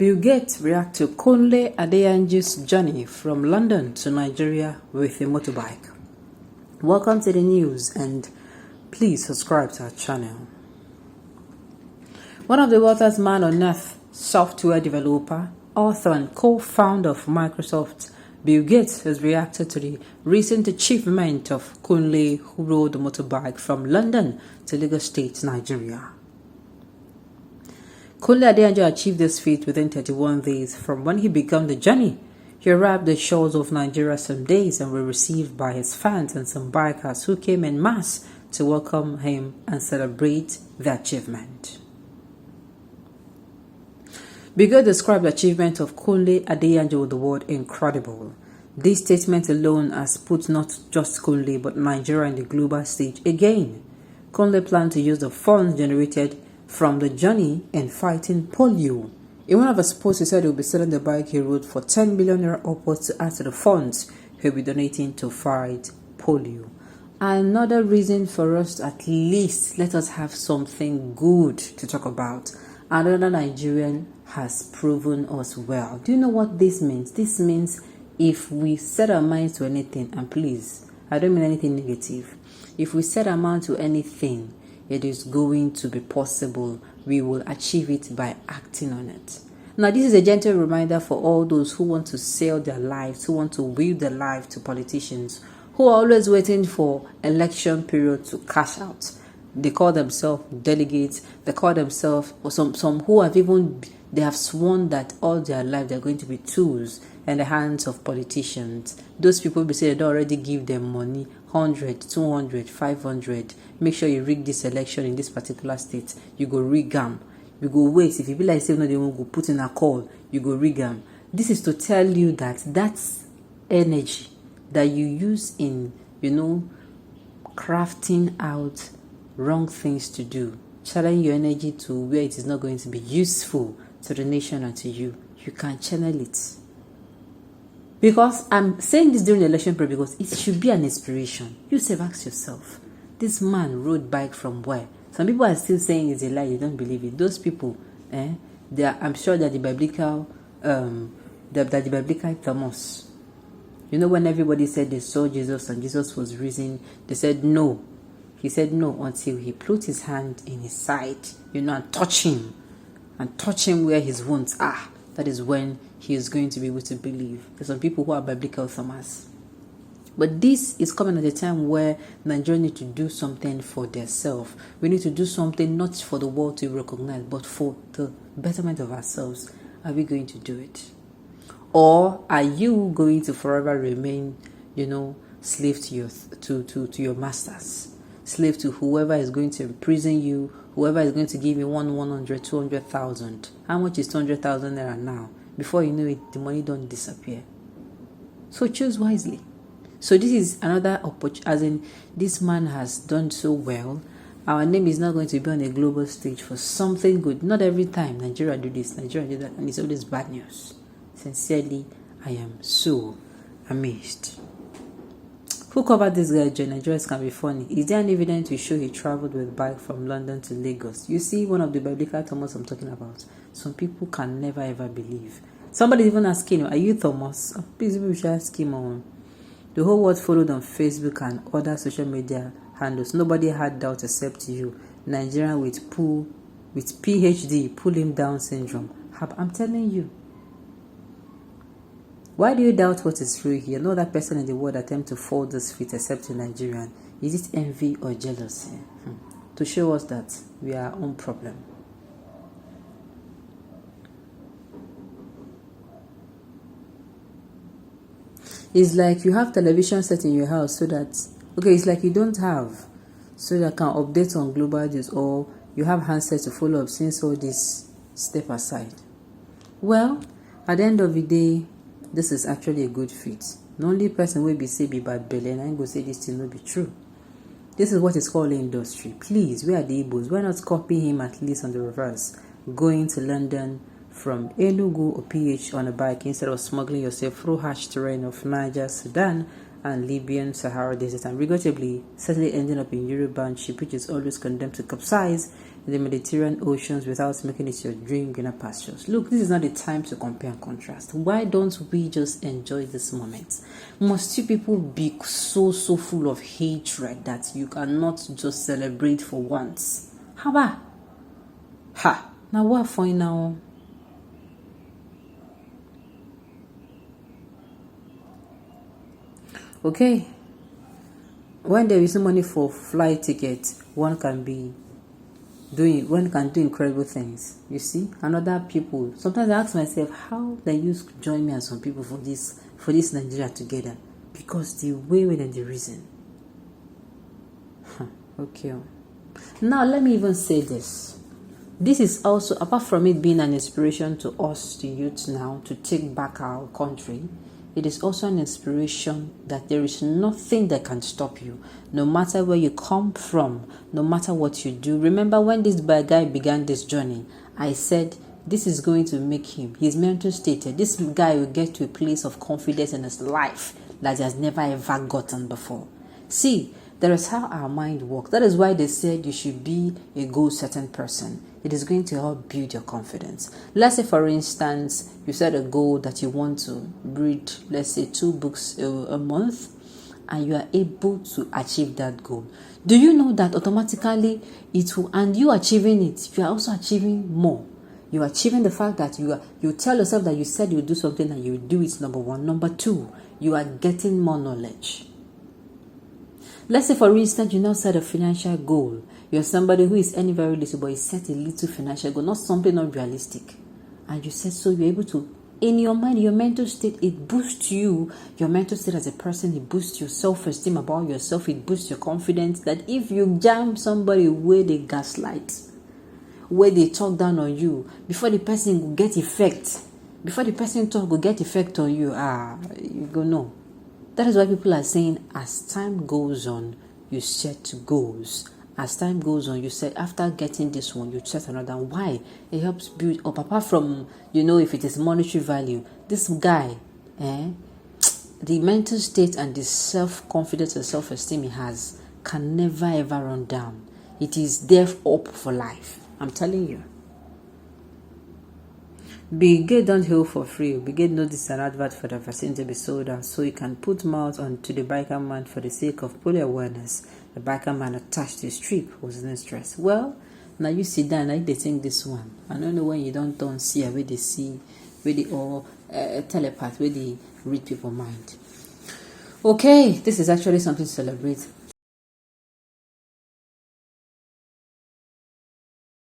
Bill Gates react to Kunle Adeyanju's journey from London to Nigeria with a motorbike. Welcome to the news and please subscribe to our channel. One of the wealthiest man on earth, software developer, author and co-founder of Microsoft, Bill Gates has reacted to the recent achievement of Kunle, who rode the motorbike from London to Lagos State, Nigeria. Kunle Adeyanju achieved this feat within 31 days from when he began the journey. He arrived at the shores of Nigeria some days and was received by his fans and some bikers who came en masse to welcome him and celebrate the achievement. Bill Gates described the achievement of Kunle Adeyanju with the word incredible. This statement alone has put not just Kunle but Nigeria on the global stage again. Kunle planned to use the funds generated from the journey in fighting polio. In one of his posts, he said he will be selling the bike he rode for 10 million naira upwards to add to the funds he will be donating to fight polio. Another reason for us to at least let us have something good to talk about. Another Nigerian has proven us well. Do you know what this means? This means if we set our minds to anything, and please, I don't mean anything negative. If we set our mind to anything, it is going to be possible. We will achieve it by acting on it. Now, this is a gentle reminder for all those who want to sell their lives, who want to will their life to politicians, who are always waiting for election period to cash out. They call themselves delegates. They call themselves, or some who have even, they have sworn that all their life they're going to be tools in the hands of politicians. Those people be saying they already give them money, 100, 200, 500. Make sure you rig this election in this particular state. You go rig them. You go wait. If you be like say no, they won't go put in a call. You go rig them. This is to tell you that that's energy that you use in, crafting out wrong things to do, channeling your energy to where it is not going to be useful to the nation and to you. You can channel it. Because I'm saying this during the election period because it should be an inspiration. You say, ask yourself, this man rode bike from where? Some people are still saying it's a lie, they don't believe it. Those people, I'm sure that the biblical Thomas. When everybody said they saw Jesus and Jesus was risen, they said no. He said no until he put his hand in his side, and touch him where his wounds are. That is when he is going to be able to believe. There's some people who are biblical Thomas. But this is coming at a time where Nigeria need to do something for themselves. We need to do something not for the world to recognize, but for the betterment of ourselves. Are we going to do it? Or are you going to forever remain, slave to your masters? Slave to whoever is going to imprison you, whoever is going to give you 100, 200,000. How much is 200,000 naira now? Before you know it, the money don't disappear. So choose wisely. So this is another opportunity, as in this man has done so well. Our name is not going to be on a global stage for something good. Not every time Nigeria do this, Nigeria do that, and it's always bad news. Sincerely, I am so amazed. Who covered this guy? Nigerians can be funny. Is there an evidence to show he traveled with bike from London to Lagos? You see, one of the biblical Thomas I'm talking about. Some people can never ever believe. Somebody even asking him, are you Thomas? Oh, please, we should ask him on. The whole world followed on Facebook and other social media handles. Nobody had doubt except you. Nigerian with PhD, pull him down syndrome. I'm telling you. Why do you doubt what is true here? No other person in the world attempt to fold this feet except a Nigerian. Is it envy or jealousy? To show us that we are our own problem. It's like you have television set in your house so that, it's like you don't have, so that can update on global news, or you have handsets to follow up since all this step aside. Well, at the end of the day, this is actually a good fit. The only person will be say be bad belly, and I ain't go say this thing will be true. This is what is called industry. Please, where are the Igbos? Why not copy him at least on the reverse? Going to London from Enugu or PH on a bike instead of smuggling yourself through harsh terrain of Niger, Sudan, and Libyan Sahara Desert, and regrettably, sadly ending up in Eurobound ship, which is always condemned to capsize in the Mediterranean oceans without making it your dream greener pastures. Look, this is not the time to compare and contrast. Why don't we just enjoy this moment? Must you people be so full of hatred that you cannot just celebrate for once? Haba! Ha! Now what for now? Okay, when there is no money for flight tickets, one can do incredible things. You see, and other people. Sometimes I ask myself, how they used to join me and some people for this Nigeria together, because the way and the reason. Okay. Now let me even say this. This is also, apart from it being an inspiration to us, the youth now, to take back our country, it is also an inspiration that there is nothing that can stop you, no matter where you come from, no matter what you do. Remember when this bad guy began this journey, I said this is going to make him, his mental stated, this guy will get to a place of confidence in his life that he has never ever gotten before. See, that is how our mind works. That is why they said you should be a goal-setting person. It is going to help build your confidence. Let's say, for instance, you set a goal that you want to read, let's say 2 books a month, and you are able to achieve that goal. Do you know that automatically it will, and you achieving it, you are also achieving more. You are achieving the fact that you tell yourself that you said you would do something and you will do it, number 1. Number 2, you are getting more knowledge. Let's say, for instance, you now set a financial goal. You're somebody who is earning very little, but you set a little financial goal, not something unrealistic. And you said so, you're able to, in your mind, your mental state, it boosts you. Your mental state as a person, it boosts your self-esteem about yourself. It boosts your confidence that if you jam somebody where they gaslight, where they talk down on you, before the person will get effect, before the person talk will get effect on you, you go no. That is why people are saying, as time goes on, you set goals. As time goes on, you set, after getting this one, you set another. Why? It helps build up. Apart from, if it is monetary value, this guy, the mental state and the self-confidence and self-esteem he has can never ever run down. It is there up for life. I'm telling you. Brigade don't hail for free. Brigade noticed an advert for the vaccine to be sold out, so you can put mouth onto the biker man for the sake of polio awareness. The biker man attached to his trip was in stress. Well, now you sit down, like they think this one. I don't know when you don't turn see where they see, where they all telepath, where they read people's mind. Okay, this is actually something to celebrate.